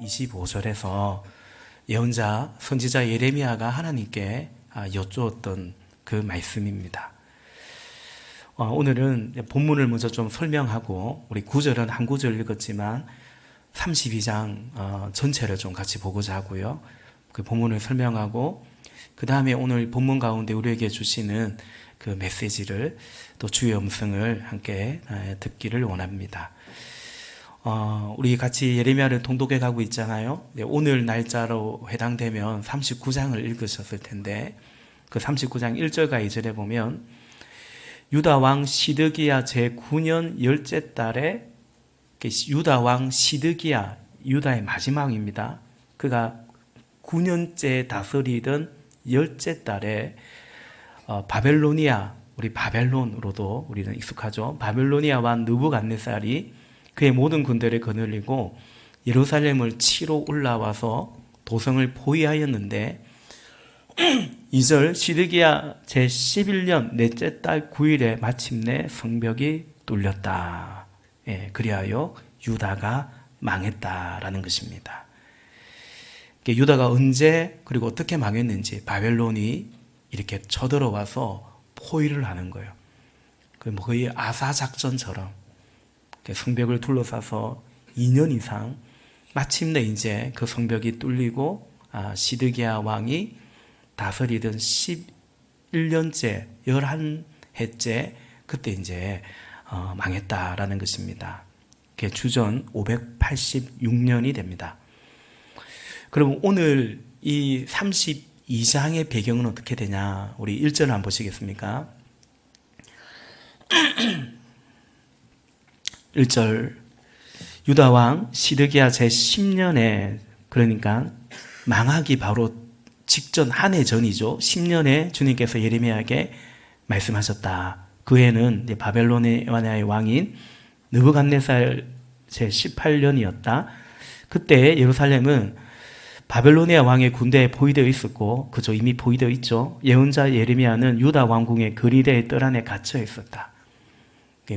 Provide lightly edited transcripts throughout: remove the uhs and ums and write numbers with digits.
25절에서 예언자 선지자 예레미야가 하나님께 여쭈었던 그 말씀입니다. 오늘은 본문을 먼저 좀 설명하고 우리 9절은 한 구절 읽었지만 32장 전체를 좀 같이 보고자 하고요. 그 본문을 설명하고 그 다음에 오늘 본문 가운데 우리에게 주시는 그 메시지를 또 주의 음성을 함께 듣기를 원합니다. 우리 같이 예레미야를 통독해 가고 있잖아요. 오늘 날짜로 해당되면 39장을 읽으셨을 텐데 그 39장 1절과 2절에 보면 유다 왕 시드기야 제9년 열째 달에 유다 왕 시드기야, 유다의 마지막입니다. 그가 9년째 다스리던 열째 달에 바벨로니아, 우리 바벨론으로도 우리는 익숙하죠. 바벨로니아 왕 느부갓네살이 그의 모든 군대를 거느리고 예루살렘을 치러 올라와서 도성을 포위하였는데 2절 시드기야 제11년 넷째 달 9일에 마침내 성벽이 뚫렸다. 그리하여 유다가 망했다라는 것입니다. 유다가 언제 그리고 어떻게 망했는지 바벨론이 이렇게 쳐들어와서 포위를 하는 거예요. 거의 아사 작전처럼 성벽을 둘러싸서 2년 이상 마침내 이제 그 성벽이 뚫리고 시드기야 왕이 다스리던 11년째 11해째 그때 이제 망했다라는 것입니다. 그게 주전 586년이 됩니다. 그럼 오늘 이 32장의 배경은 어떻게 되냐? 우리 1절을 한번 보시겠습니까? 1절 유다 왕 시드기야 제10년에 그러니까 망하기 바로 직전 한 해 전이죠. 10년에 주님께서 예레미야에게 말씀하셨다. 그 해는 바벨로니아의 왕인 느부갓네살 제18년이었다. 그때 예루살렘은 바벨로니아 왕의 군대에 포위되어 있었고, 그죠? 이미 포위되어 있죠. 예언자 예레미야는 유다 왕궁의 거리대의 뜰 안에 갇혀 있었다.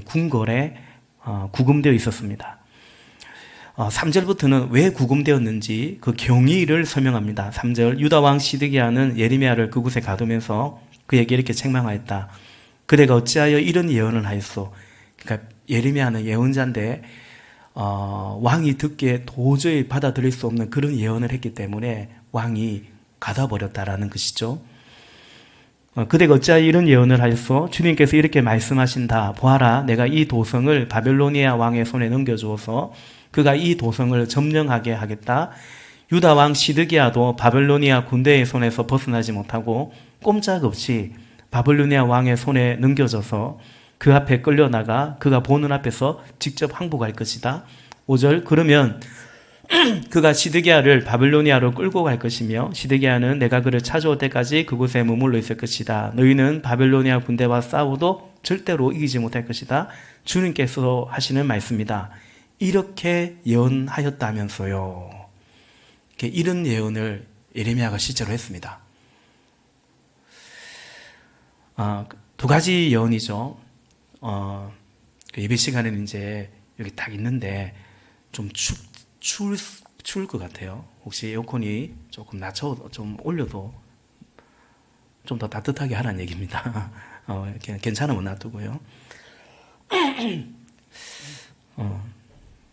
궁궐에 구금되어 있었습니다. 3절부터는 왜 구금되었는지 그 경위를 설명합니다. 3절 유다 왕 시드기야는 예레미야를 그곳에 가두면서 그에게 이렇게 책망하였다. 그대가 어찌하여 이런 예언을 하였소? 그러니까 예레미야는 예언자인데 왕이 듣기에 도저히 받아들일 수 없는 그런 예언을 했기 때문에 왕이 가둬버렸다라는 것이죠. 그대가 어찌하여 이런 예언을 하였소? 주님께서 이렇게 말씀하신다. 보아라, 내가 이 도성을 바벨로니아 왕의 손에 넘겨주어서 그가 이 도성을 점령하게 하겠다. 유다 왕 시드기야도 바벨로니아 군대의 손에서 벗어나지 못하고 꼼짝없이 바벨로니아 왕의 손에 넘겨져서 그 앞에 끌려나가 그가 보는 앞에서 직접 항복할 것이다. 5절 그러면 그가 시드기야를 바벨로니아로 끌고 갈 것이며 시드기야는 내가 그를 찾아올 때까지 그곳에 머물러 있을 것이다. 너희는 바벨로니아 군대와 싸워도 절대로 이기지 못할 것이다. 주님께서 하시는 말씀이다. 이렇게 예언하였다면서요. 이런 예언을 예레미야가 실제로 했습니다. 두 가지 예언이죠. 예배 시간에는 이제 여기 딱 있는데 좀 추울 것 같아요. 혹시 에어컨이 조금 좀 올려도 좀 더 따뜻하게 하라는 얘기입니다. 괜찮으면 놔두고요.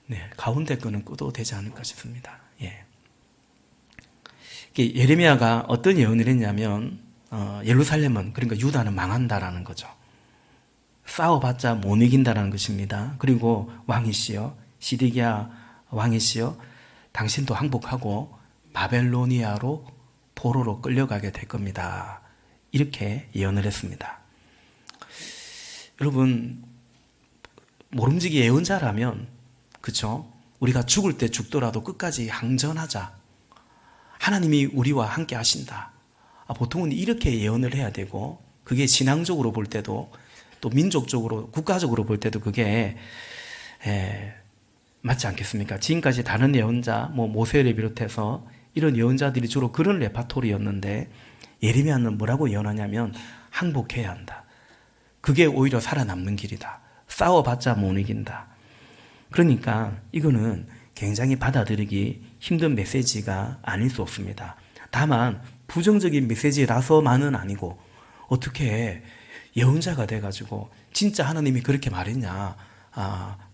네, 가운데 거는 끄도 되지 않을까 싶습니다. 예레미야가 어떤 예언을 했냐면 예루살렘은 그러니까 유다는 망한다라는 거죠. 싸워봤자 못 이긴다라는 것입니다. 그리고 왕이시여 시드기야 왕이시여 당신도 항복하고 바벨로니아로 포로로 끌려가게 될 겁니다. 이렇게 예언을 했습니다. 여러분 모름지기 예언자라면 그렇죠? 우리가 죽을 때 죽더라도 끝까지 항전하자. 하나님이 우리와 함께 하신다. 보통은 이렇게 예언을 해야 되고 그게 신앙적으로 볼 때도 또 민족적으로 국가적으로 볼 때도 그게 맞지 않겠습니까? 지금까지 다른 예언자 모세를 비롯해서 이런 예언자들이 주로 그런 레파토리였는데 예레미야는 뭐라고 예언하냐면 항복해야 한다. 그게 오히려 살아남는 길이다. 싸워봤자 못 이긴다. 그러니까 이거는 굉장히 받아들이기 힘든 메시지가 아닐 수 없습니다. 다만 부정적인 메시지라서만은 아니고 어떻게 예언자가 돼가지고 진짜 하나님이 그렇게 말했냐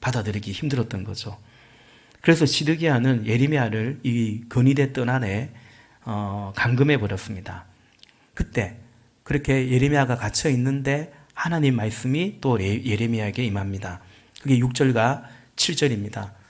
받아들이기 힘들었던 거죠. 그래서 시드기야는 예레미야를 이 건의됐던 안에 감금해 버렸습니다. 그때 그렇게 예레미야가 갇혀 있는데 하나님 말씀이 또 예레미야에게 임합니다. 그게 6절과 7절입니다.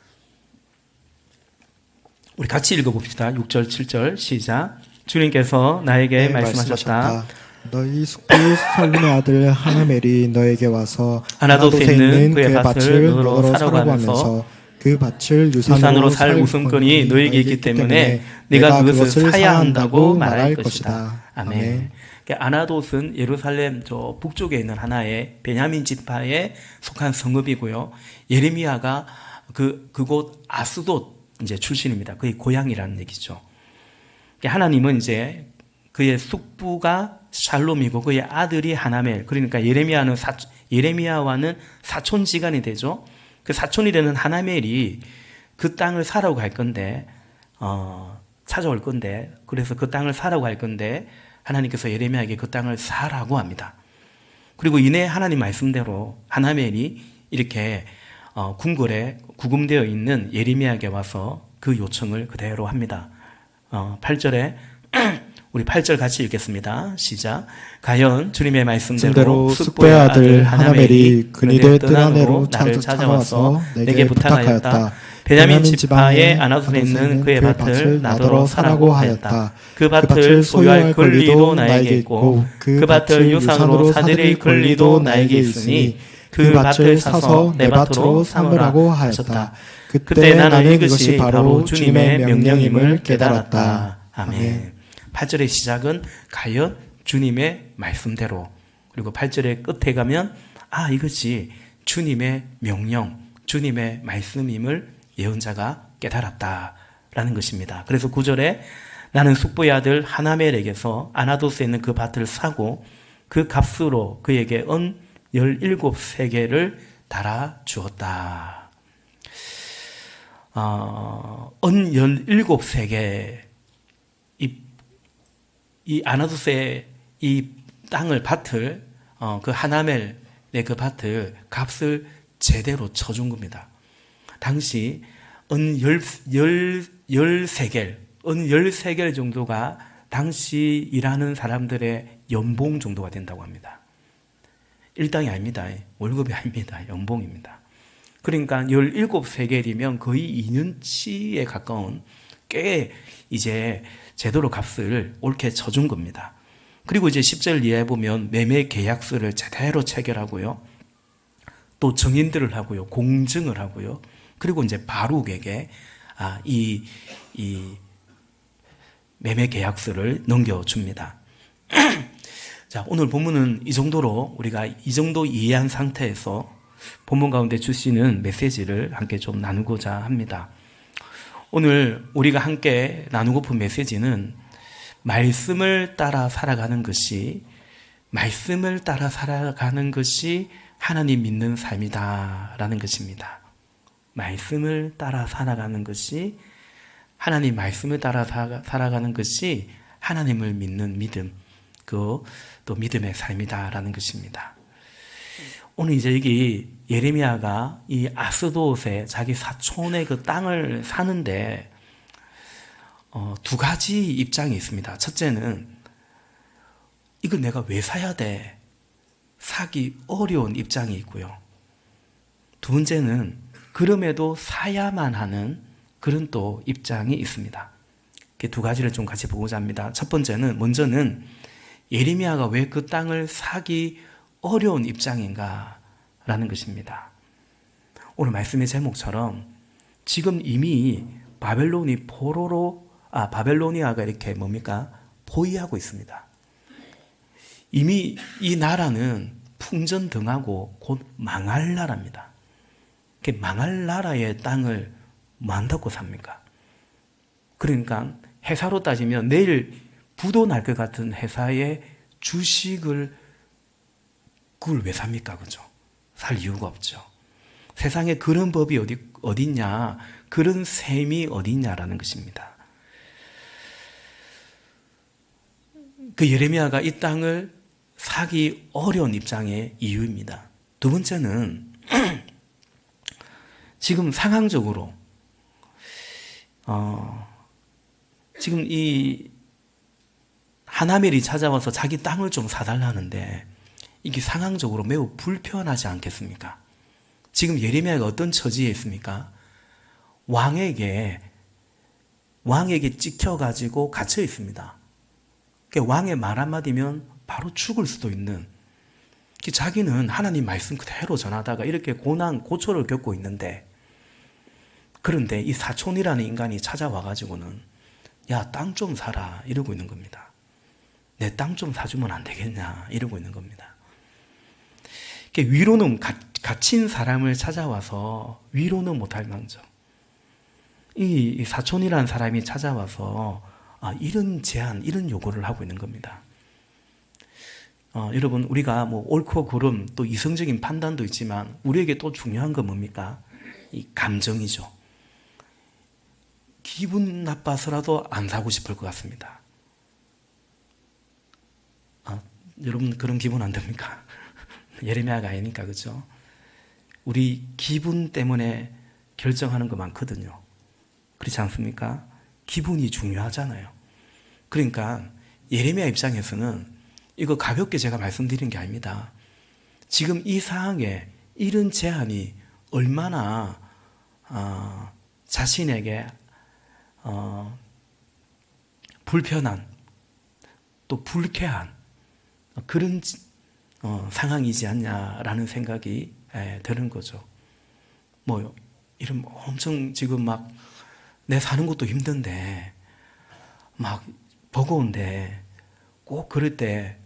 우리 같이 읽어봅시다. 6절 7절 시작. 주님께서 나에게 말씀하셨다. 너희 숙부 살룸의 아들 하나멜이 너에게 와서 아나돗에 있는 그의 밭을 너로 사라고 하면서 그 밭을 유산으로 살 우선권이 너에게 있기 때문에 네가 그것을 사야 한다고 말할 것이다. 아멘. 아나돗은 예루살렘 저 북쪽에 있는 하나의 베냐민 지파에 속한 성읍이고요. 예레미야가 그곳 아스돗 이제 출신입니다. 그의 고향이라는 얘기죠. 하나님은 이제 그의 숙부가 샬롬이고 그의 아들이 하나멜, 그러니까 예레미야와는 사촌지간이 되죠. 그 사촌이 되는 하나멜이 그 땅을 사라고 할 건데 찾아올 건데, 그래서 그 땅을 사라고 할 건데 하나님께서 예레미야에게 그 땅을 사라고 합니다. 그리고 이내 하나님 말씀대로 하나멜이 이렇게 궁궐에 구금되어 있는 예레미야에게 와서 그 요청을 그대로 합니다. 8절에 우리 8절 같이 읽겠습니다. 시작. 가연 주님의 말씀대로 숙부의 아들 하나멜이 그네들 뜰 안으로 나를 찾아와서 내게 부탁하였다. 베냐민 지파의 아나돗에 있는 그의 밭을 나더러 사라고 하였다. 그 밭을 소유할 권리도 나에게 있고 그 밭을 유산으로 사드릴 권리도 나에게 있으니 그 밭을 사서 내 밭으로 삼으라고 하셨다. 그때 나는 이것이 바로 주님의 명령임을 깨달았다. 아멘. 8절의 시작은 가연 주님의 말씀대로, 그리고 8절의 끝에 가면 이것이 주님의 명령, 주님의 말씀임을 예언자가 깨달았다라는 것입니다. 그래서 9절에 나는 숙부의 아들 하나멜에게서 아나돗에 있는 그 밭을 사고 그 값으로 그에게 은 17세겔을 달아 주었다. 은 17세겔, 이 아나돗의 이 땅을, 밭을, 그 하나멜의 그 밭을 값을 제대로 쳐준 겁니다. 당시 은 10세겔, 은 10세겔 정도가 당시 일하는 사람들의 연봉 정도가 된다고 합니다. 일당이 아닙니다. 월급이 아닙니다. 연봉입니다. 그러니까 17세겔이면 거의 2년치에 가까운 꽤 이제 제대로 값을 옳게 쳐준 겁니다. 그리고 이제 10절 이하에 보면 매매 계약서를 제대로 체결하고요. 또 정인들을 하고요. 공증을 하고요. 그리고 이제 바룩에게 이 매매 계약서를 넘겨줍니다. 자, 오늘 본문은 이 정도로 우리가 이 정도 이해한 상태에서 본문 가운데 주시는 메시지를 함께 좀 나누고자 합니다. 오늘 우리가 함께 나누고픈 메시지는 말씀을 따라 살아가는 것이 하나님 믿는 삶이다라는 것입니다. 말씀을 따라 살아가는 것이, 하나님 말씀을 따라 살아가는 것이 하나님을 믿는 믿음, 또 믿음의 삶이다라는 것입니다. 오늘 이제 여기 예레미야가 이 아스돗에 자기 사촌의 그 땅을 사는데 두 가지 입장이 있습니다. 첫째는 이걸 내가 왜 사야 돼? 사기 어려운 입장이 있고요. 두 번째는 그럼에도 사야만 하는 그런 또 입장이 있습니다. 두 가지를 좀 같이 보고자 합니다. 첫 번째는, 먼저는 예레미야가 왜 그 땅을 사기 어려운 입장인가라는 것입니다. 오늘 말씀의 제목처럼 지금 이미 바벨로니아가 이렇게 포위하고 있습니다. 이미 이 나라는 풍전등하고 곧 망할 나라입니다. 망할 나라의 땅을 뭐 한다고 삽니까? 그러니까 회사로 따지면 내일 부도 날 것 같은 회사의 주식을 그걸 왜 삽니까? 그죠? 살 이유가 없죠. 세상에 그런 법이 어딨냐, 그런 셈이 어딨냐라는 것입니다. 그 예레미야가 이 땅을 사기 어려운 입장의 이유입니다. 두 번째는 지금 상황적으로 지금 이 하나멜이 찾아와서 자기 땅을 좀 사달라는데 이게 상황적으로 매우 불편하지 않겠습니까? 지금 예레미야가 어떤 처지에 있습니까? 왕에게 찍혀가지고 갇혀 있습니다. 왕의 말 한마디면 바로 죽을 수도 있는, 자기는 하나님 말씀 그대로 전하다가 이렇게 고초를 겪고 있는데, 그런데 이 사촌이라는 인간이 찾아와가지고는 야, 땅 좀 사라 이러고 있는 겁니다. 내 땅 좀 사주면 안 되겠냐 이러고 있는 겁니다. 위로는 갇힌 사람을 찾아와서 위로는 못할 망정, 이 사촌이라는 사람이 찾아와서 이런 제안, 이런 요구를 하고 있는 겁니다. 여러분, 우리가 뭐 옳고 그름, 또 이성적인 판단도 있지만 우리에게 또 중요한 건 뭡니까? 이 감정이죠. 기분 나빠서라도 안 사고 싶을 것 같습니다. 여러분 그런 기분 안 듭니까? 예레미야가 아니니까, 그렇죠? 우리 기분 때문에 결정하는 거 많거든요. 그렇지 않습니까? 기분이 중요하잖아요. 그러니까 예레미야 입장에서는 이거 가볍게 제가 말씀드린 게 아닙니다. 지금 이 상황에 이런 제안이 얼마나 자신에게 불편한, 또 불쾌한 그런 상황이지 않냐라는 생각이 드는 거죠. 뭐 이런 엄청 지금 막 내 사는 것도 힘든데 막 버거운데 꼭 그럴 때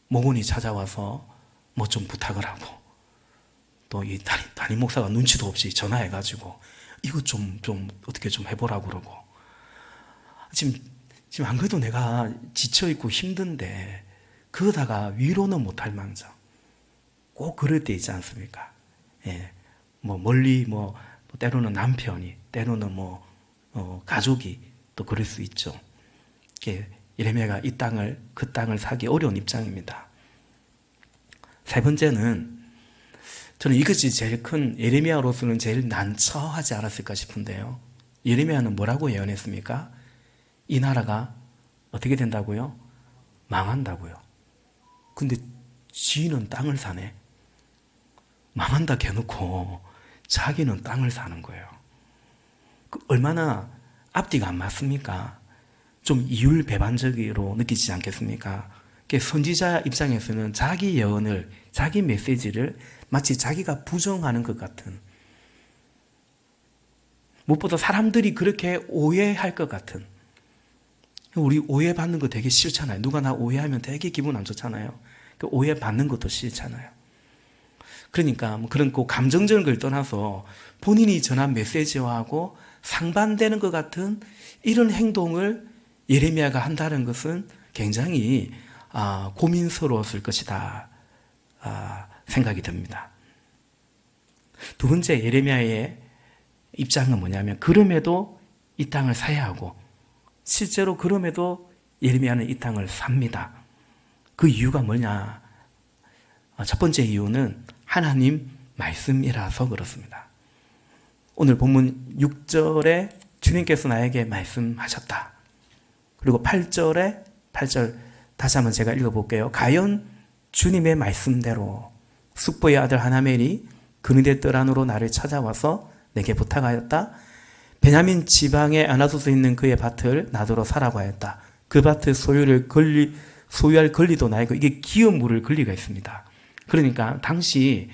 목원이 찾아와서 뭐 좀 부탁을 하고, 또 이 담임 목사가 눈치도 없이 전화해가지고 이거 좀 어떻게 좀 해보라고 그러고, 지금 안 그래도 내가 지쳐있고 힘든데 그러다가 위로는 못할 망정 꼭 그럴 때 있지 않습니까? 예, 뭐 멀리 때로는 남편이, 때로는 가족이 또 그럴 수 있죠. 예레미야가 그 땅을 사기 어려운 입장입니다. 세 번째는, 저는 이것이 제일 큰, 예레미야로서는 제일 난처하지 않았을까 싶은데요. 예레미야는 뭐라고 예언했습니까? 이 나라가 어떻게 된다고요? 망한다고요. 근데 지인은 땅을 사네. 망한다 해놓고 자기는 땅을 사는 거예요. 얼마나 앞뒤가 안 맞습니까? 좀 이율배반적으로 느끼지 않겠습니까? 선지자 입장에서는 자기 예언을, 자기 메시지를 마치 자기가 부정하는 것 같은, 무엇보다 사람들이 그렇게 오해할 것 같은, 우리 오해받는 거 되게 싫잖아요. 누가 나 오해하면 되게 기분 안 좋잖아요. 오해받는 것도 싫잖아요. 그러니까 그런 감정적인 걸 떠나서 본인이 전한 메시지와하고 상반되는 것 같은 이런 행동을 예레미야가 한다는 것은 굉장히 고민스러웠을 것이다 생각이 듭니다. 두 번째 예레미야의 입장은 뭐냐면, 그럼에도 이 땅을 사야 하고, 실제로 그럼에도 예레미야는 이 땅을 삽니다. 그 이유가 뭐냐? 첫 번째 이유는 하나님 말씀이라서 그렇습니다. 오늘 본문 6절에 주님께서 나에게 말씀하셨다. 그리고 8절 다시 한번 제가 읽어볼게요. 가연 주님의 말씀대로 숙보의 아들 하나멜이 그늘의 뜰 안으로 나를 찾아와서 내게 부탁하였다. 베냐민 지방에 아나도스에 있는 그의 밭을 나더러 사라고 하였다. 그 밭을 소유할 권리도 나이고, 이게 기업 물을 권리가 있습니다. 그러니까 당시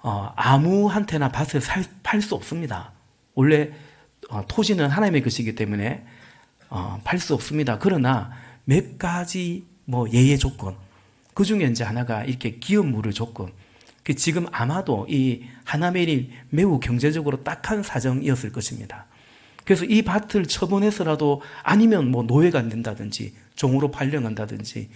아무한테나 밭을 팔 수 없습니다. 원래 토지는 하나님의 것이기 때문에 팔 수 없습니다. 그러나 몇 가지 예외 조건, 그 중에 이제 하나가 이렇게 기업 물을 조건. 지금 아마도 이 하나멜이 매우 경제적으로 딱한 사정이었을 것입니다. 그래서 이 밭을 처분해서라도, 아니면 노예가 안 된다든지 종으로 발령한다든지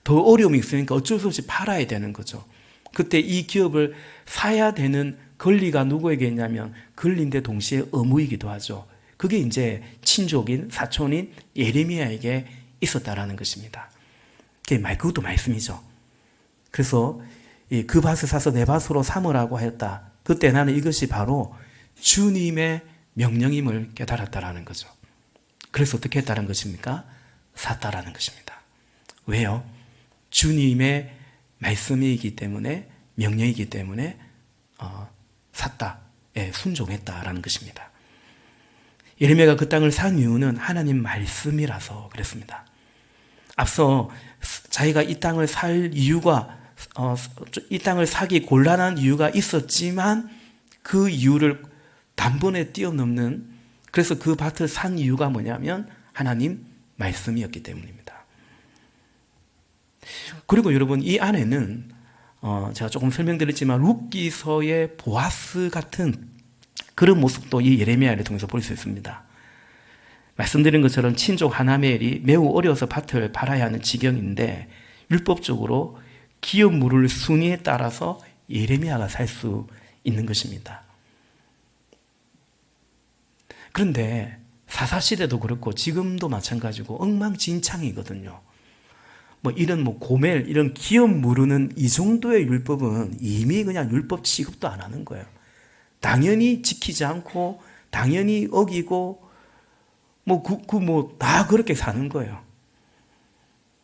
더 어려움이 있으니까 어쩔 수 없이 팔아야 되는 거죠. 그때 이 기업을 사야 되는 권리가 누구에게 있냐면 권리인데 동시에 의무이기도 하죠. 그게 이제 친족인 사촌인 예레미야에게 있었다라는 것입니다. 그것도 말씀이죠. 그래서 그 밭을 사서 내 밭으로 삼으라고 하였다. 그때 나는 이것이 바로 주님의 명령임을 깨달았다라는 거죠. 그래서 어떻게 했다는 것입니까? 샀다라는 것입니다. 왜요? 주님의 말씀이기 때문에, 명령이기 때문에 샀다, 순종했다라는 것입니다. 예레미야가 그 땅을 산 이유는 하나님 말씀이라서 그랬습니다. 앞서 자기가 이 땅을 살 이유가, 이 땅을 사기 곤란한 이유가 있었지만 그 이유를 단번에 뛰어넘는, 그래서 그 밭을 산 이유가 뭐냐면 하나님 말씀이었기 때문입니다. 그리고 여러분, 이 안에는 제가 조금 설명드렸지만 룻기서의 보아스 같은 그런 모습도 이 예레미야를 통해서 볼 수 있습니다. 말씀드린 것처럼 친족 하나멜이 매우 어려워서 밭을 팔아야 하는 지경인데 율법적으로 기업 물을 순위에 따라서 예레미야가 살 수 있는 것입니다. 그런데 사사시대도 그렇고 지금도 마찬가지고 엉망진창이거든요. 이런 고멜, 이런 기업 무르는 이 정도의 율법은 이미 그냥 율법 취급도 안 하는 거예요. 당연히 지키지 않고, 당연히 어기고, 다 그렇게 사는 거예요.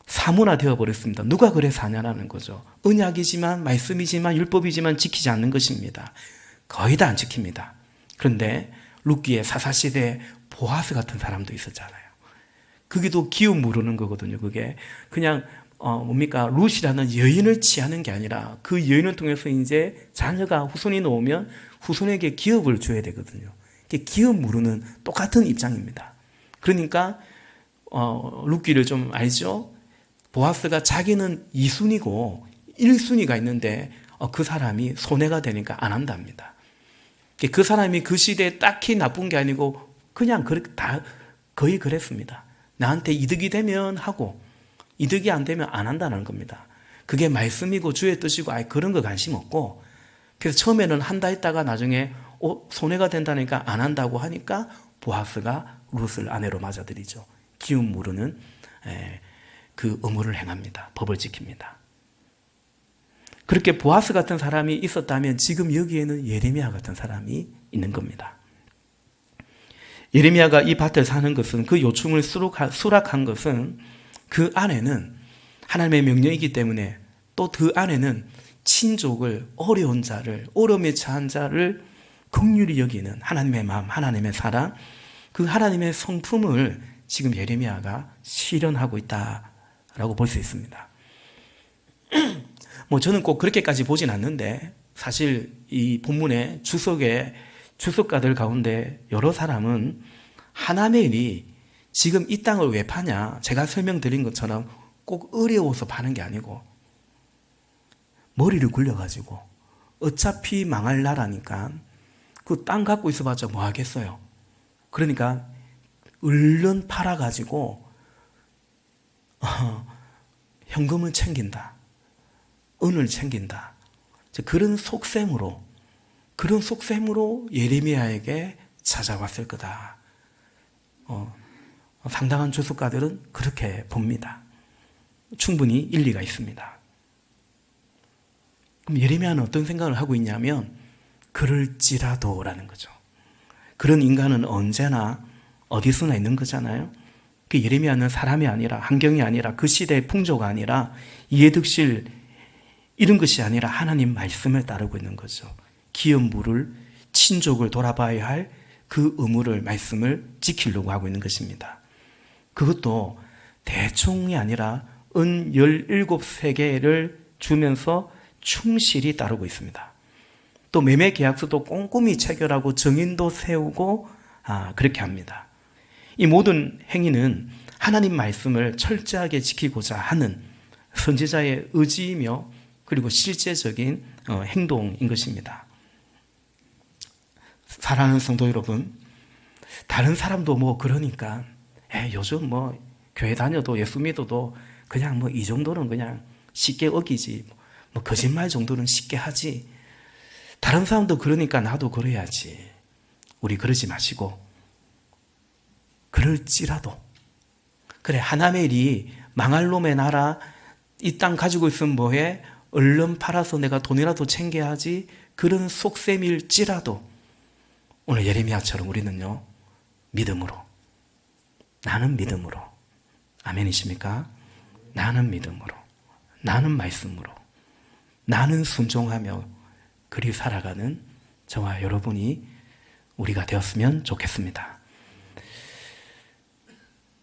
사문화 되어버렸습니다. 누가 그래 사냐라는 거죠. 언약이지만, 말씀이지만, 율법이지만 지키지 않는 것입니다. 거의 다 안 지킵니다. 그런데 룻기의 사사시대에 보아스 같은 사람도 있었잖아요. 그게도 기업 무르는 거거든요. 그게 그냥 룻이라는 여인을 취하는 게 아니라 그 여인을 통해서 이제 자녀가 후손이 나오면 후손에게 기업을 줘야 되거든요. 기업 무르는 똑같은 입장입니다. 그러니까 룻기를 좀 알죠? 보아스가 자기는 2순위고 1순위가 있는데 그 사람이 손해가 되니까 안 한답니다. 그 사람이 그 시대에 딱히 나쁜 게 아니고 그냥 다 거의 그랬습니다. 나한테 이득이 되면 하고 이득이 안 되면 안 한다는 겁니다. 그게 말씀이고 주의 뜻이고 그런 거 관심 없고, 그래서 처음에는 한다 했다가 나중에 손해가 된다니까 안 한다고 하니까 보아스가 룻을 아내로 맞아들이죠. 기업 무르는 그 의무를 행합니다. 법을 지킵니다. 그렇게 보아스 같은 사람이 있었다면 지금 여기에는 예레미야 같은 사람이 있는 겁니다. 예레미야가 이 밭을 사는 것은, 그 요청을 수락한 것은 그 안에는 하나님의 명령이기 때문에, 또 그 안에는 친족을, 어려운 자를, 어려움에 처한 자를 긍휼히 여기는 하나님의 마음, 하나님의 사랑, 그 하나님의 성품을 지금 예레미야가 실현하고 있다라고 볼 수 있습니다. 저는 꼭 그렇게까지 보진 않는데, 사실 이 본문의 주석가들 가운데 여러 사람은 하나멜이 지금 이 땅을 왜 파냐, 제가 설명드린 것처럼 꼭 어려워서 파는 게 아니고 머리를 굴려가지고 어차피 망할 나라니까 그 땅 갖고 있어봤자 뭐 하겠어요. 그러니까 얼른 팔아가지고 현금을 챙긴다, 은을 챙긴다, 그런 속셈으로 예레미야에게 찾아왔을 거다. 상당한 주석가들은 그렇게 봅니다. 충분히 일리가 있습니다. 그럼 예레미야는 어떤 생각을 하고 있냐면, 그럴지라도라는 거죠. 그런 인간은 언제나 어디서나 있는 거잖아요. 그 예레미야는 사람이 아니라, 환경이 아니라, 그 시대의 풍조가 아니라, 이해득실 이런 것이 아니라 하나님 말씀을 따르고 있는 거죠. 기업 물을, 친족을 돌아봐야 할 그 의무를, 말씀을 지키려고 하고 있는 것입니다. 그것도 대충이 아니라 은 17세계를 주면서 충실히 따르고 있습니다. 또 매매 계약서도 꼼꼼히 체결하고 정인도 세우고 그렇게 합니다. 이 모든 행위는 하나님 말씀을 철저하게 지키고자 하는 선지자의 의지이며, 그리고 실제적인 행동인 것입니다. 사랑하는 성도 여러분, 다른 사람도 그러니까 요즘 교회 다녀도 예수 믿어도 그냥 이 정도는 그냥 쉽게 어기지, 뭐 거짓말 정도는 쉽게 하지. 다른 사람도 그러니까 나도 그래야지. 우리 그러지 마시고, 그럴지라도, 그래, 하나멜이 망할 놈의 나라, 이 땅 가지고 있으면 뭐해? 얼른 팔아서 내가 돈이라도 챙겨야지. 그런 속셈일지라도 오늘 예레미야처럼 우리는요, 믿음으로, 나는 믿음으로, 아멘이십니까? 나는 믿음으로, 나는 말씀으로, 나는 순종하며 그리 살아가는 저와 여러분이 우리가 되었으면 좋겠습니다.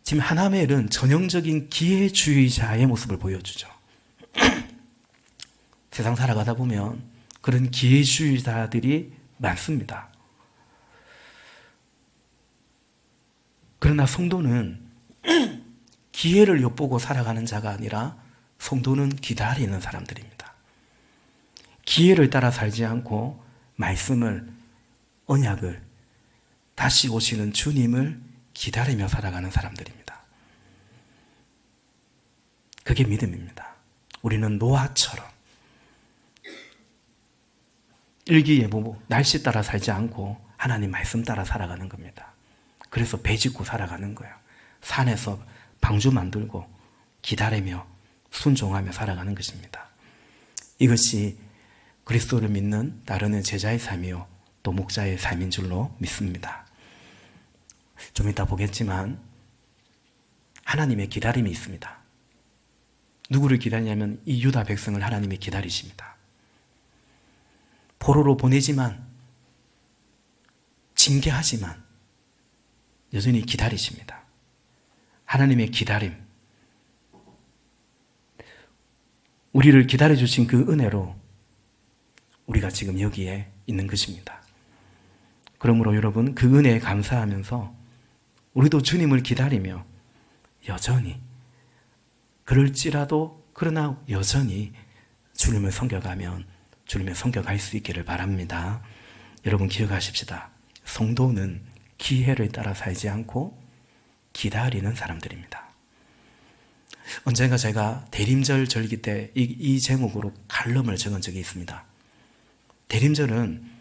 지금 하나멜은 전형적인 기회주의자의 모습을 보여주죠. 세상 살아가다 보면 그런 기회주의자들이 많습니다. 그러나 성도는 기회를 엿보고 살아가는 자가 아니라 성도는 기다리는 사람들입니다. 기회를 따라 살지 않고 말씀을, 언약을, 다시 오시는 주님을 기다리며 살아가는 사람들입니다. 그게 믿음입니다. 우리는 노아처럼 일기예보, 날씨 따라 살지 않고 하나님 말씀 따라 살아가는 겁니다. 그래서 배 짓고 살아가는 거예요. 산에서 방주 만들고 기다리며 순종하며 살아가는 것입니다. 이것이 그리스도를 믿는 따르는 제자의 삶이요, 또 목자의 삶인 줄로 믿습니다. 좀 이따 보겠지만 하나님의 기다림이 있습니다. 누구를 기다리냐면 이 유다 백성을 하나님이 기다리십니다. 포로로 보내지만, 징계하지만 여전히 기다리십니다. 하나님의 기다림, 우리를 기다려주신 그 은혜로 우리가 지금 여기에 있는 것입니다. 그러므로 여러분, 그 은혜에 감사하면서 우리도 주님을 기다리며 여전히, 그럴지라도 그러나 여전히 주님을 섬겨가면 주님을 섬겨갈 수 있기를 바랍니다. 여러분 기억하십시다. 성도는 기회를 따라 살지 않고 기다리는 사람들입니다. 언젠가 제가 대림절 절기 때 이 제목으로 칼럼을 적은 적이 있습니다. 대림절은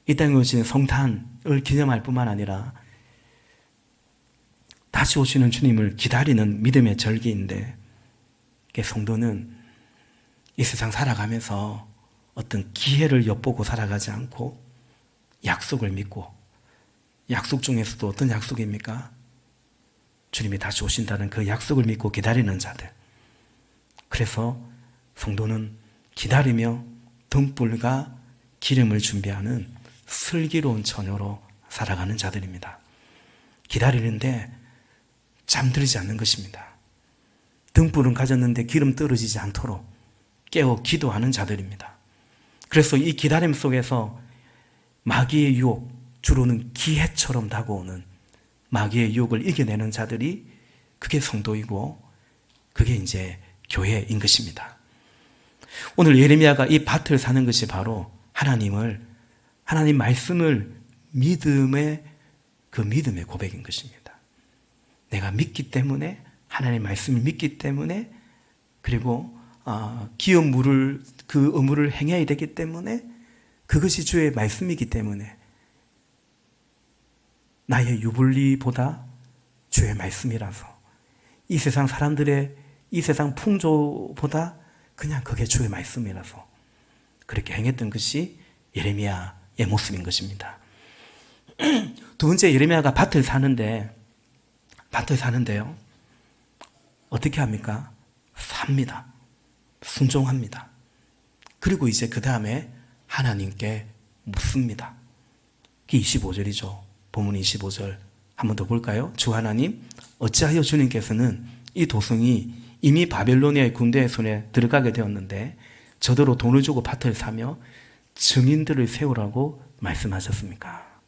이 땅에 오신 성탄을 기념할 뿐만 아니라 다시 오시는 주님을 기다리는 믿음의 절기인데, 성도는 이 세상 살아가면서 어떤 기회를 엿보고 살아가지 않고 약속을 믿고, 약속 중에서도 어떤 약속입니까? 주님이 다시 오신다는 그 약속을 믿고 기다리는 자들. 그래서 성도는 기다리며 등불과 기름을 준비하는 슬기로운 처녀로 살아가는 자들입니다. 기다리는데 잠들지 않는 것입니다. 등불은 가졌는데 기름 떨어지지 않도록 깨어 기도하는 자들입니다. 그래서 이 기다림 속에서 마귀의 유혹, 주로는 기회처럼 다가오는 마귀의 유혹을 이겨내는 자들이, 그게 성도이고 그게 이제 교회인 것입니다. 오늘 예레미야가 이 밭을 사는 것이 바로 하나님 말씀을 믿음의 고백인 것입니다. 내가 믿기 때문에, 하나님의 말씀을 믿기 때문에, 그리고 기업 물을, 그 의무를 행해야 되기 때문에, 그것이 주의 말씀이기 때문에 나의 유불리보다 주의 말씀이라서, 이 세상 사람들의 이 세상 풍조보다 그냥 그게 주의 말씀이라서 그렇게 행했던 것이 예레미야의 모습인 것입니다. 두 번째, 예레미야가 밭을 사는데요, 어떻게 합니까? 삽니다. 순종합니다. 그리고 이제 그 다음에 하나님께 묻습니다. 그게 25절이죠. 본문 25절 한 번 더 볼까요? 주 하나님, 어찌하여 주님께서는 이 도성이 이미 바벨로니아의 군대의 손에 들어가게 되었는데 저더러 돈을 주고 밭을 사며 증인들을 세우라고 말씀하셨습니까?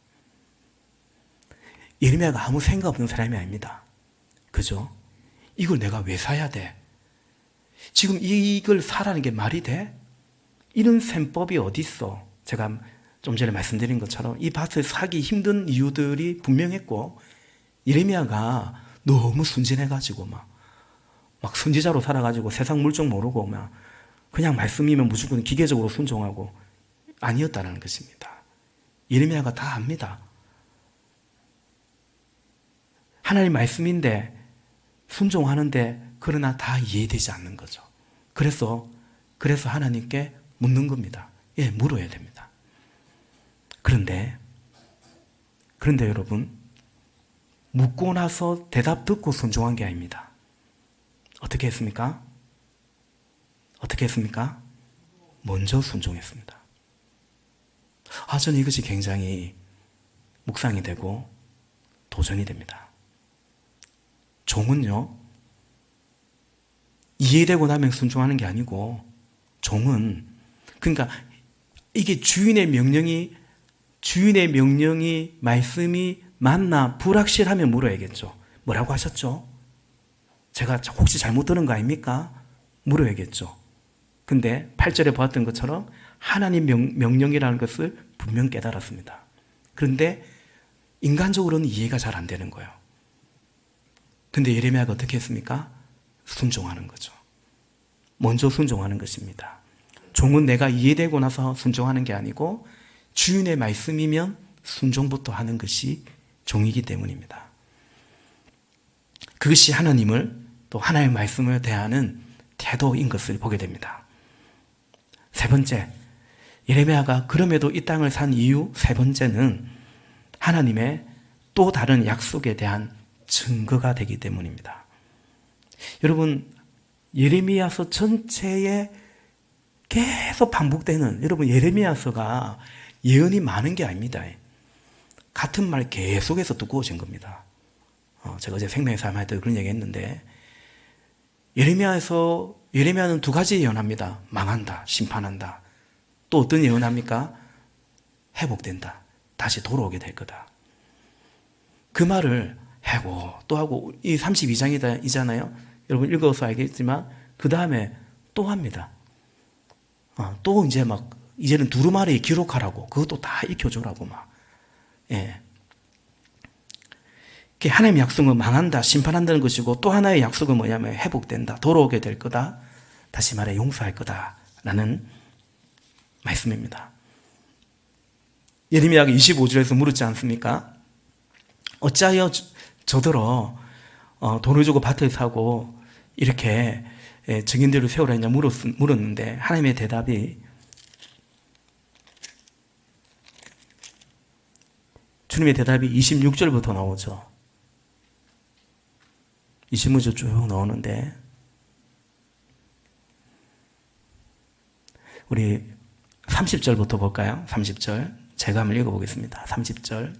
예레미야가 아무 생각 없는 사람이 아닙니다. 그죠? 이걸 내가 왜 사야 돼? 지금 이걸 사라는 게 말이 돼? 이런 셈법이 어디 있어? 제가 좀 전에 말씀드린 것처럼 이 밭을 사기 힘든 이유들이 분명했고, 예레미야가 너무 순진해가지고 막 선지자로 살아가지고 세상 물정 모르고 막 그냥 말씀이면 무조건 기계적으로 순종하고 아니었다는 것입니다. 예레미야가 다 압니다. 하나님 말씀인데 순종하는데 그러나 다 이해되지 않는 거죠. 그래서 하나님께 묻는 겁니다. 예, 물어야 됩니다. 그런데 여러분, 묻고 나서 대답 듣고 순종한 게 아닙니다. 어떻게 했습니까? 먼저 순종했습니다. 저는 이것이 굉장히 묵상이 되고 도전이 됩니다. 종은요, 이해되고 나면 순종하는 게 아니고, 종은, 그러니까 이게 주인의 명령이 말씀이 맞나 불확실하면 물어야겠죠. 뭐라고 하셨죠? 제가 혹시 잘못 들은 거 아닙니까? 물어야겠죠. 근데 8절에 보았던 것처럼 하나님 명령이라는 것을 분명 깨달았습니다. 그런데 인간적으로는 이해가 잘 안 되는 거예요. 근데 예레미야가 어떻게 했습니까? 순종하는 거죠. 먼저 순종하는 것입니다. 종은 내가 이해되고 나서 순종하는 게 아니고 주인의 말씀이면 순종부터 하는 것이 종이기 때문입니다. 그것이 하나님을 또 하나님의 말씀을 대하는 태도인 것을 보게 됩니다. 세 번째, 예레미야가 그럼에도 이 땅을 산 이유 세 번째는 하나님의 또 다른 약속에 대한 증거가 되기 때문입니다. 여러분, 예레미야서 전체에 계속 반복되는, 여러분, 예레미야서가 예언이 많은 게 아닙니다. 같은 말 계속해서 두꺼워진 겁니다. 제가 어제 생명의 삶 할 때 그런 얘기 했는데, 예레미야는 두 가지 예언합니다. 망한다, 심판한다. 또 어떤 예언합니까? 회복된다. 다시 돌아오게 될 거다. 그 말을 하고 또 하고, 이 32장이잖아요. 여러분 읽어서 알겠지만 그 다음에 또 합니다. 또 이제는 두루마리에 기록하라고, 그것도 다 익혀주라고 막. 예. 하나님의 약속은 망한다, 심판한다는 것이고, 또 하나의 약속은 뭐냐면 회복된다, 돌아오게 될 거다, 다시 말해 용서할 거다 라는 말씀입니다. 예레미야가 25절에서 물었지 않습니까? 어찌하여 저더러 돈을 주고 밭을 사고 이렇게 증인들을 세우라 했냐 물었는데, 하나님의 대답이, 주님의 대답이 26절부터 나오죠. 26절 쭉 나오는데, 우리 30절부터 볼까요? 30절 제가 한번 읽어보겠습니다. 30절,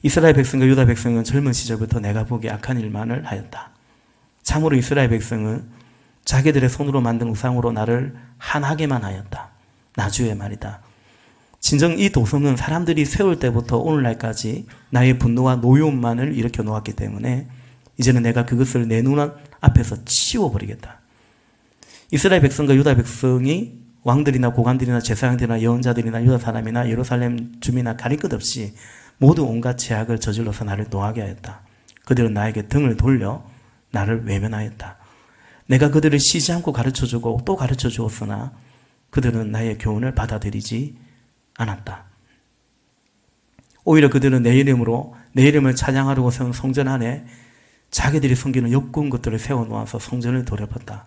이스라엘 백성과 유다 백성은 젊은 시절부터 내가 보기에 악한 일만을 하였다. 참으로 이스라엘 백성은 자기들의 손으로 만든 우상으로 나를 한하게만 하였다. 나주의 말이다. 진정 이 도성은 사람들이 세울 때부터 오늘날까지 나의 분노와 노여움만을 일으켜 놓았기 때문에 이제는 내가 그것을 내 눈 앞에서 치워버리겠다. 이스라엘 백성과 유다 백성이 왕들이나 고관들이나 제사장들이나 예언자들이나 유다 사람이나 예루살렘 주민이나 가릴 것 없이 모두 온갖 죄악을 저질러서 나를 노하게 하였다. 그들은 나에게 등을 돌려 나를 외면하였다. 내가 그들을 쉬지 않고 가르쳐주고 또 가르쳐 주었으나 그들은 나의 교훈을 받아들이지 않았다. 오히려 그들은 내 이름을 찬양하려고 세운 성전 안에 자기들이 섬기는 역겨운 것들을 세워놓아서 성전을 더럽혔다.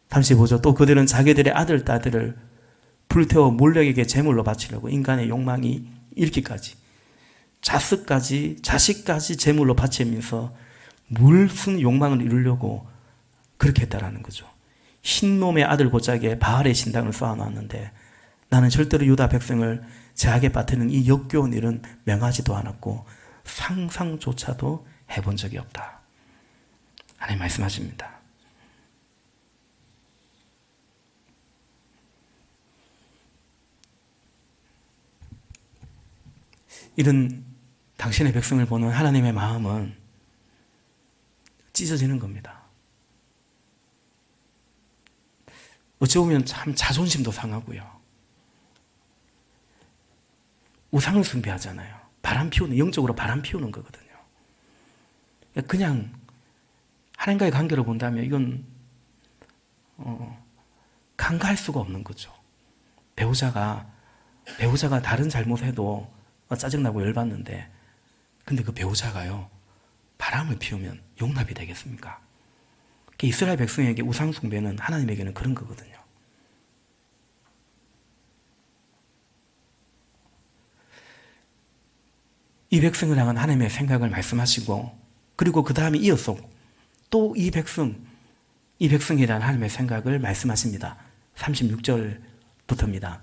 35절, 또 그들은 자기들의 아들, 딸들을 불태워 몰렉에게 제물로 바치려고 인간의 욕망이 이르기까지, 자식까지 제물로 바치면서 무슨 욕망을 이루려고 그렇게 했다라는 거죠. 흰놈의 아들 고짝에 바알의 신당을 쌓아놨는데 나는 절대로 유다 백성을 제약에 빠뜨리는 이 역겨운 일은 명하지도 않았고 상상조차도 해본 적이 없다. 하나님 말씀하십니다. 이런 당신의 백성을 보는 하나님의 마음은 찢어지는 겁니다. 어찌 보면 참 자존심도 상하고요. 우상을 숭배하잖아요. 영적으로 바람 피우는 거거든요. 그냥 하나님과의 관계로 본다면 이건 간과할 수가 없는 거죠. 배우자가 다른 잘못해도 짜증나고 열받는데, 근데 그 배우자가요, 바람을 피우면 용납이 되겠습니까? 이스라엘 백성에게 우상숭배는 하나님에게는 그런 거거든요. 이 백성을 향한 하나님의 생각을 말씀하시고, 그리고 그 다음에 이어서 또 이 백성에 대한 하나님의 생각을 말씀하십니다. 36절부터입니다.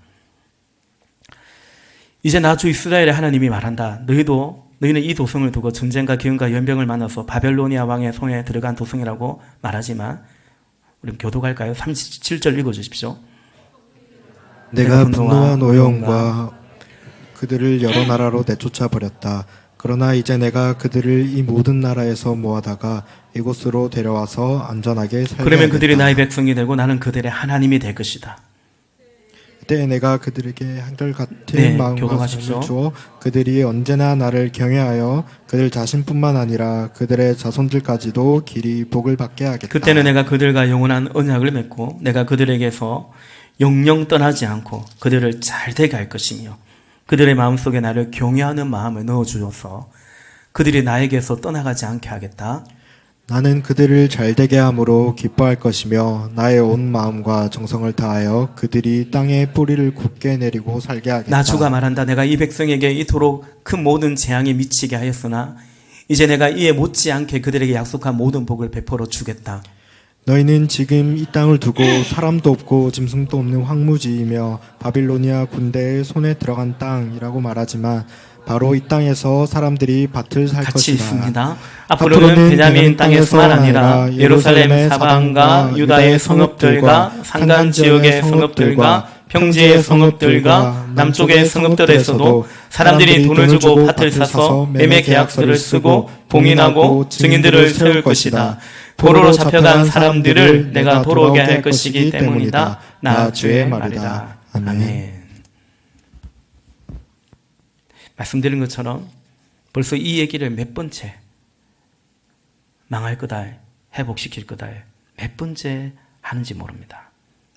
이제 나 주 이스라엘의 하나님이 말한다. 너희는 이 도성을 두고 전쟁과 기근과 연병을 만나서 바벨로니아 왕의 손에 들어간 도성이라고 말하지만, 우리 교독할까요? 37절 읽어주십시오. 내가 분노한 오용과 그들을 여러 나라로 내쫓아 버렸다. 그러나 이제 내가 그들을 이 모든 나라에서 모아다가 이곳으로 데려와서 안전하게 살게 그러면 하겠다. 그들이 나의 백성이 되고 나는 그들의 하나님이 될 것이다. 그때 내가 그들에게 한결같은 네, 마음과 교독하십시오. 삶을 주어 그들이 언제나 나를 경외하여 그들 자신뿐만 아니라 그들의 자손들까지도 길이 복을 받게 하겠다. 그때는 내가 그들과 영원한 언약을 맺고 내가 그들에게서 영영 떠나지 않고 그들을 잘되게 할 것이며 그들의 마음속에 나를 경외하는 마음을 넣어주어서 그들이 나에게서 떠나가지 않게 하겠다. 나는 그들을 잘되게 함으로 기뻐할 것이며 나의 온 마음과 정성을 다하여 그들이 땅에 뿌리를 굳게 내리고 살게 하겠다. 나 주가 말한다. 내가 이 백성에게 이토록 큰 모든 재앙이 미치게 하였으나 이제 내가 이에 못지않게 그들에게 약속한 모든 복을 베풀어 주겠다. 너희는 지금 이 땅을 두고 사람도 없고 짐승도 없는 황무지이며 바빌로니아 군대의 손에 들어간 땅이라고 말하지만 바로 이 땅에서 사람들이 밭을 살 같이 것이다. 있습니다. 앞으로는 베냐민 땅에서만 아니라 예루살렘 사방과 유다의 성읍들과 산간 지역의 성읍들과 평지의 성읍들과 남쪽의 성읍들에서도 사람들이 돈을 주고 밭을 사서 매매 계약서를 쓰고 봉인하고 증인들을 세울 것이다. 포로로 잡혀간 사람들을 내가 돌아오게 할 것이기 때문이다. 나 주의 말이다. 아멘. 말씀드린 것처럼 벌써 이 얘기를 몇 번째, 망할 거다, 회복시킬 거다, 몇 번째 하는지 모릅니다.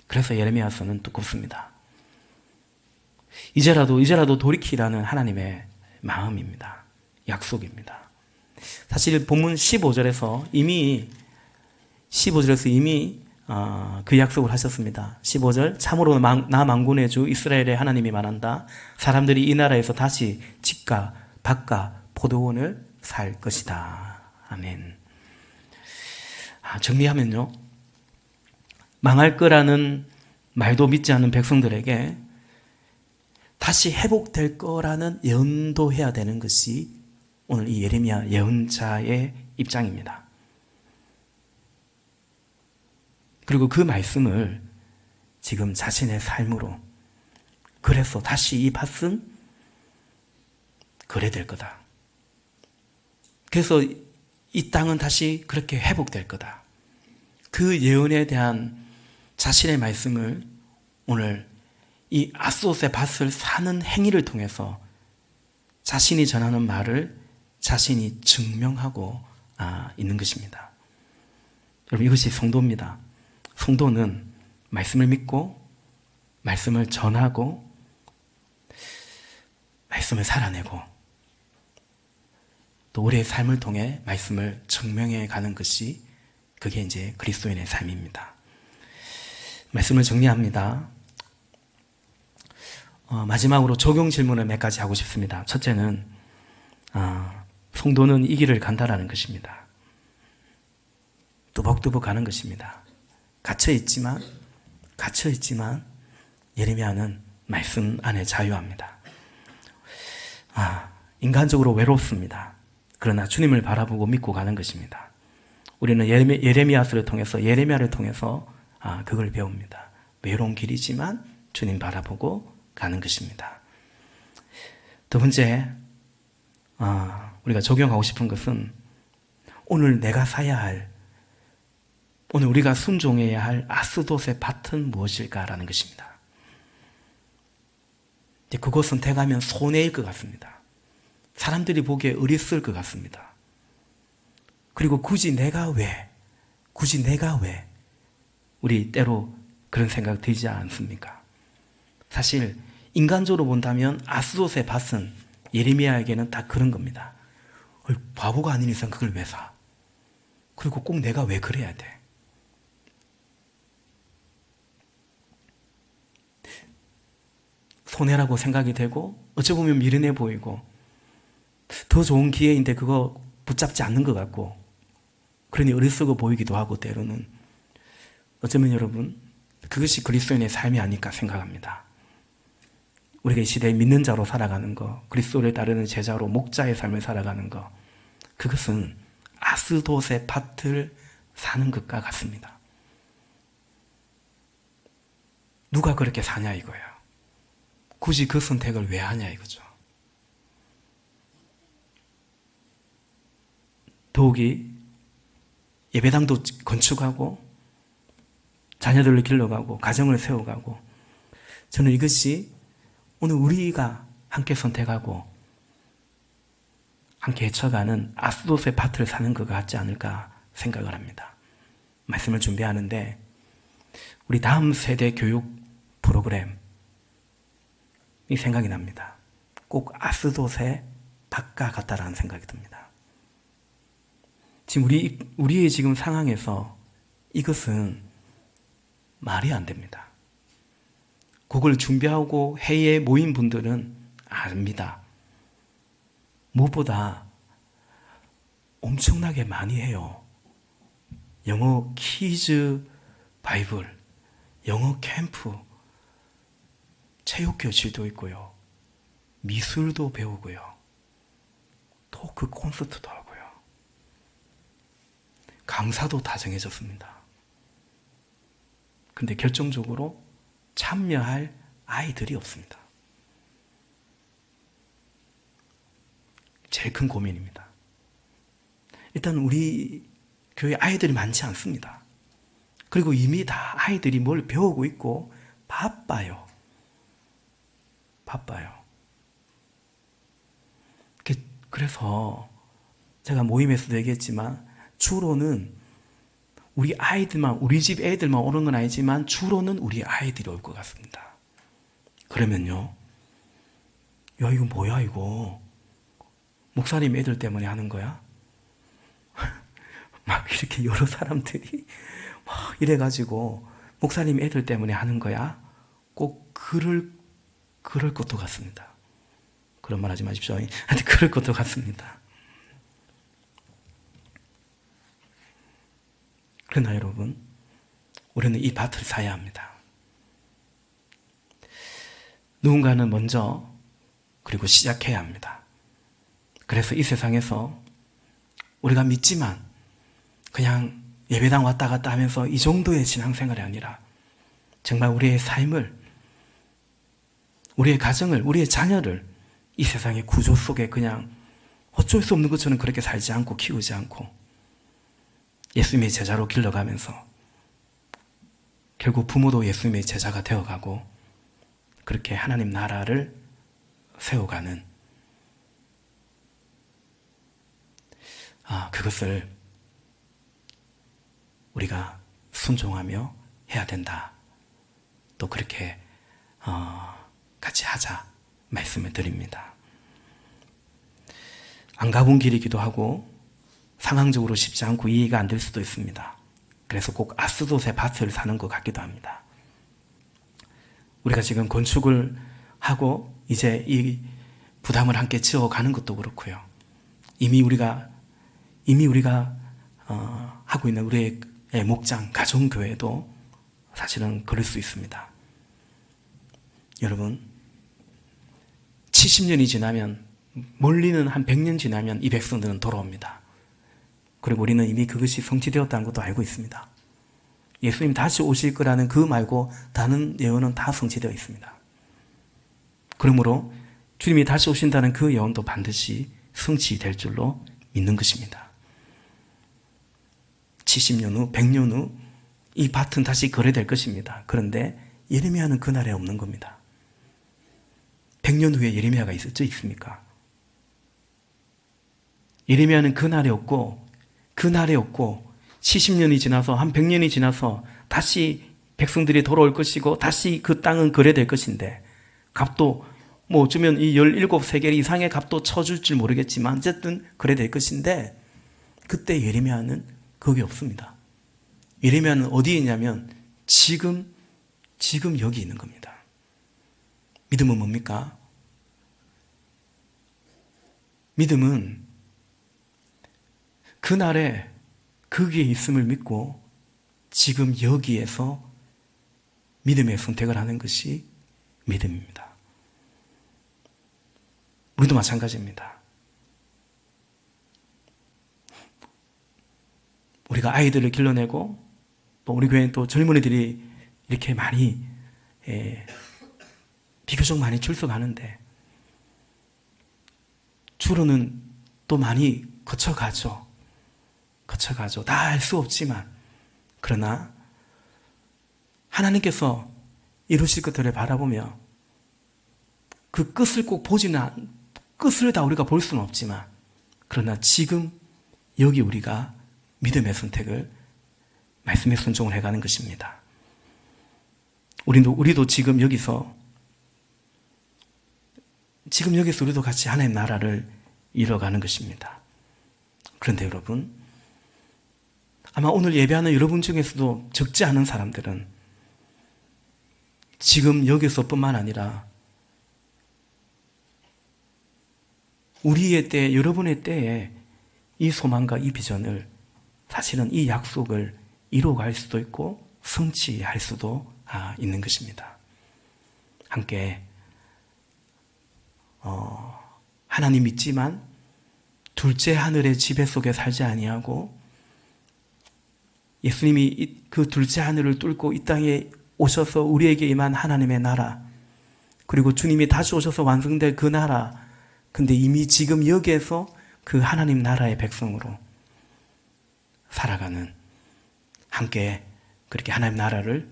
그래서 예레미야서는 두껍습니다. 이제라도 돌이키라는 하나님의 마음입니다. 약속입니다. 사실 본문 15절에서 이미 그 약속을 하셨습니다. 15절, 참으로 나 만군의 주 이스라엘의 하나님이 말한다. 사람들이 이 나라에서 다시 집과 밭과 포도원을 살 것이다. 아멘. 정리하면요, 망할 거라는 말도 믿지 않는 백성들에게 다시 회복될 거라는 예언도 해야 되는 것이 오늘 이 예레미야 예언자의 입장입니다. 그리고 그 말씀을 지금 자신의 삶으로, 그래서 다시 이 밭은 그래 될 거다. 그래서 이 땅은 다시 그렇게 회복될 거다. 그 예언에 대한 자신의 말씀을 오늘 이 아스돗의 밭을 사는 행위를 통해서 자신이 전하는 말을 자신이 증명하고 있는 것입니다. 여러분, 이것이 성도입니다. 성도는 말씀을 믿고 말씀을 전하고 말씀을 살아내고 또 우리의 삶을 통해 말씀을 증명해 가는 것이, 그게 이제 그리스도인의 삶입니다. 말씀을 정리합니다. 마지막으로 적용 질문을 몇 가지 하고 싶습니다. 첫째는 성도는 이 길을 간다라는 것입니다. 뚜벅뚜벅 가는 것입니다. 갇혀있지만 예레미야는 말씀 안에 자유합니다. 인간적으로 외롭습니다. 그러나 주님을 바라보고 믿고 가는 것입니다. 우리는 예레미야를 통해서 그걸 배웁니다. 외로운 길이지만 주님 바라보고 가는 것입니다. 두 번째, 우리가 적용하고 싶은 것은 오늘 우리가 순종해야 할 아스돗의 밭은 무엇일까라는 것입니다. 그것 선택하면 손해일 것 같습니다. 사람들이 보기에 어리쓸 것 같습니다. 그리고 굳이 내가 왜 우리 때로 그런 생각 들지 않습니까? 사실 인간적으로 본다면 아스돗의 밭은 예레미야에게는 다 그런 겁니다. 바보가 아닌 이상 그걸 왜 사? 그리고 꼭 내가 왜 그래야 돼? 손해라고 생각이 되고 어찌 보면 미련해 보이고 더 좋은 기회인데 그거 붙잡지 않는 것 같고 그러니 어리석어 보이기도 하고 때로는 어쩌면 여러분 그것이 그리스도인의 삶이 아닐까 생각합니다. 우리가 이 시대에 믿는 자로 살아가는 거, 그리스도를 따르는 제자로 목자의 삶을 살아가는 거, 그것은 아스돗의 밭을 사는 것과 같습니다. 누가 그렇게 사냐 이거야. 굳이 그 선택을 왜 하냐 이거죠. 더욱이 예배당도 건축하고 자녀들을 길러가고 가정을 세워가고 저는 이것이 오늘 우리가 함께 선택하고 함께 헤쳐가는 아스돗의 밭을 사는 것 같지 않을까 생각을 합니다. 말씀을 준비하는데 우리 다음 세대 교육 프로그램이 생각이 납니다. 꼭 아스돗의 밭과 같다라는 생각이 듭니다. 지금 우리의 지금 상황에서 이것은 말이 안 됩니다. 그걸 준비하고 회의에 모인 분들은 압니다. 무엇보다 엄청나게 많이 해요. 영어 키즈 바이블, 영어 캠프, 체육교실도 있고요. 미술도 배우고요. 토크 콘서트도 하고요. 강사도 다 정해졌습니다. 근데 결정적으로 참여할 아이들이 없습니다. 제일 큰 고민입니다. 일단 우리 교회 아이들이 많지 않습니다. 그리고 이미 다 아이들이 뭘 배우고 있고 바빠요. 그래서 제가 모임에서도 얘기했지만 주로는 우리 아이들만, 우리 집 애들만 오는 건 아니지만 주로는 우리 아이들이 올 것 같습니다. 그러면요, 야 이거 뭐야 이거 목사님 애들 때문에 하는 거야? 막 이렇게 여러 사람들이 막 이래가지고 목사님 애들 때문에 하는 거야? 꼭 그럴 것도 같습니다. 그런 말 하지 마십시오. 하여튼 그럴 것도 같습니다. 그러나 여러분, 우리는 이 밭을 사야 합니다. 누군가는 먼저 그리고 시작해야 합니다. 그래서 이 세상에서 우리가 믿지만 그냥 예배당 왔다 갔다 하면서 이 정도의 신앙생활이 아니라 정말 우리의 삶을, 우리의 가정을, 우리의 자녀를 이 세상의 구조 속에 그냥 어쩔 수 없는 것처럼 그렇게 살지 않고 키우지 않고 예수님의 제자로 길러가면서 결국 부모도 예수님의 제자가 되어가고 그렇게 하나님 나라를 세워가는 그것을 우리가 순종하며 해야 된다. 또 그렇게 같이 하자 말씀을 드립니다. 안 가본 길이기도 하고 상황적으로 쉽지 않고 이해가 안 될 수도 있습니다. 그래서 꼭 아스돗의 밭을 사는 것 같기도 합니다. 우리가 지금 건축을 하고 이제 이 부담을 함께 지어가는 것도 그렇고요. 이미 우리가 하고 있는 우리의 목장, 가정교회도 사실은 그럴 수 있습니다. 여러분, 70년이 지나면, 멀리는 한 100년 지나면 이 백성들은 돌아옵니다. 그리고 우리는 이미 그것이 성취되었다는 것도 알고 있습니다. 예수님 다시 오실 거라는 그 말고 다른 예언은 다 성취되어 있습니다. 그러므로 주님이 다시 오신다는 그 예언도 반드시 성취될 줄로 믿는 것입니다. 70년 후, 100년 후 이 밭은 다시 거래될 것입니다. 그런데 예레미야는 그날에 없는 겁니다. 100년 후에 예레미야가 있습니까? 예레미야는 그날에 없고 70년이 지나서 한 100년이 지나서 다시 백성들이 돌아올 것이고 다시 그 땅은 거래될 것인데 값도 뭐 어쩌면 이 17세겔 이상의 값도 쳐줄 줄 모르겠지만 어쨌든 거래될 것인데 그때 예레미야는 거기 없습니다. 예레미야는 어디에 있냐면 지금 여기 있는 겁니다. 믿음은 뭡니까? 믿음은 그날에 거기에 있음을 믿고 지금 여기에서 믿음의 선택을 하는 것이 믿음입니다. 우리도 마찬가지입니다. 우리가 아이들을 길러내고 또 우리 교회는 또 젊은이들이 이렇게 많이 비교적 많이 출석하는데 주로는 또 많이 거쳐가죠. 다 알 수 없지만 그러나 하나님께서 이루실 것들을 바라보며 그 끝을 꼭 끝을 다 우리가 볼 수는 없지만 그러나 지금 여기 우리가 믿음의 선택을 말씀의 순종을 해가는 것입니다. 우리도 지금 여기서 우리도 같이 하나님의 나라를 이뤄가는 것입니다. 그런데 여러분, 아마 오늘 예배하는 여러분 중에서도 적지 않은 사람들은 지금 여기서뿐만 아니라 우리의 때, 여러분의 때에 이 소망과 이 비전을 사실은 이 약속을 이루어갈 수도 있고 성취할 수도 있는 것입니다. 함께 하나님 믿지만 둘째 하늘의 지배 속에 살지 아니하고 예수님이 그 둘째 하늘을 뚫고 이 땅에 오셔서 우리에게 임한 하나님의 나라, 그리고 주님이 다시 오셔서 완성될 그 나라, 근데 이미 지금 여기에서 그 하나님 나라의 백성으로 살아가는, 함께 그렇게 하나님 나라를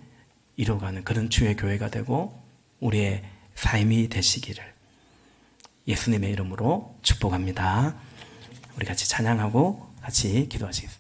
이뤄가는 그런 주의 교회가 되고 우리의 삶이 되시기를 예수님의 이름으로 축복합니다. 우리 같이 찬양하고 같이 기도하시겠습니다.